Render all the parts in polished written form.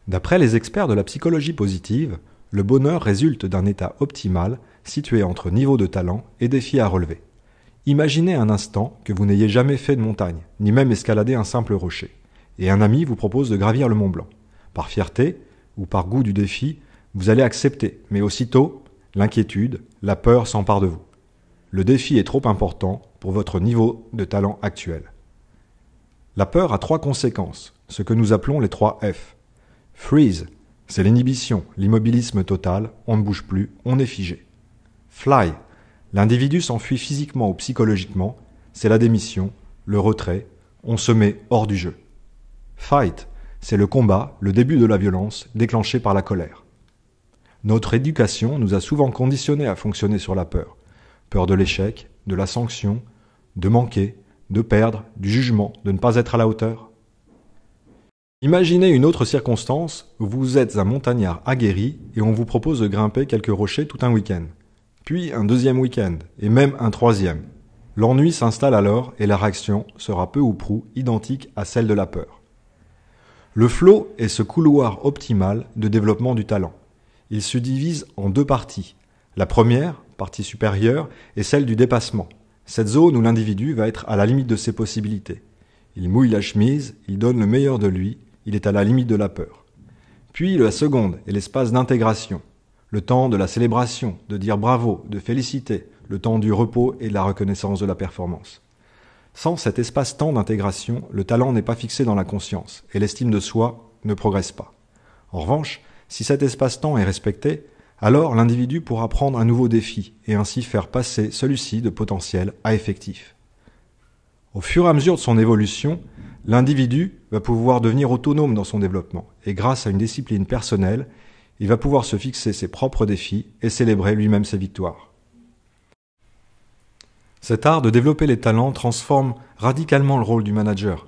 D'après les experts de la psychologie positive, le bonheur résulte d'un état optimal situé entre niveau de talent et défi à relever. Imaginez un instant que vous n'ayez jamais fait de montagne, ni même escaladé un simple rocher, et un ami vous propose de gravir le Mont Blanc. Par fierté ou par goût du défi, vous allez accepter, mais aussitôt, l'inquiétude, la peur s'emparent de vous. Le défi est trop important pour votre niveau de talent actuel. La peur a 3 conséquences, ce que nous appelons les 3 F. Freeze, c'est l'inhibition, l'immobilisme total, on ne bouge plus, on est figé. Fly, l'individu s'enfuit physiquement ou psychologiquement, c'est la démission, le retrait, on se met hors du jeu. Fight, c'est le combat, le début de la violence, déclenché par la colère. Notre éducation nous a souvent conditionnés à fonctionner sur la peur. Peur de l'échec, de la sanction, de manquer, de perdre, du jugement, de ne pas être à la hauteur. Imaginez une autre circonstance où vous êtes un montagnard aguerri et on vous propose de grimper quelques rochers tout un week-end. Puis un deuxième week-end, et même un troisième. L'ennui s'installe alors et la réaction sera peu ou prou identique à celle de la peur. Le flow est ce couloir optimal de développement du talent. Il se divise en 2 parties. La première, partie supérieure, est celle du dépassement. Cette zone où l'individu va être à la limite de ses possibilités. Il mouille la chemise, il donne le meilleur de lui, il est à la limite de la peur. Puis la seconde est l'espace d'intégration. Le temps de la célébration, de dire bravo, de féliciter, le temps du repos et de la reconnaissance de la performance. Sans cet espace-temps d'intégration, le talent n'est pas fixé dans la conscience et l'estime de soi ne progresse pas. En revanche, si cet espace-temps est respecté, alors l'individu pourra prendre un nouveau défi et ainsi faire passer celui-ci de potentiel à effectif. Au fur et à mesure de son évolution, l'individu va pouvoir devenir autonome dans son développement et grâce à une discipline personnelle, il va pouvoir se fixer ses propres défis et célébrer lui-même ses victoires. Cet art de développer les talents transforme radicalement le rôle du manager.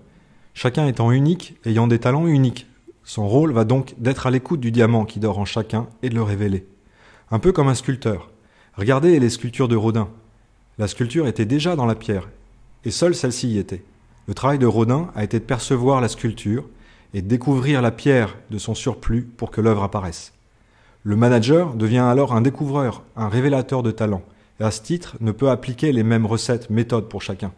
Chacun étant unique, ayant des talents uniques, son rôle va donc d'être à l'écoute du diamant qui dort en chacun et de le révéler. Un peu comme un sculpteur. Regardez les sculptures de Rodin. La sculpture était déjà dans la pierre, et seule celle-ci y était. Le travail de Rodin a été de percevoir la sculpture et de découvrir la pierre de son surplus pour que l'œuvre apparaisse. Le manager devient alors un découvreur, un révélateur de talent, et à ce titre ne peut appliquer les mêmes recettes, méthodes pour chacun.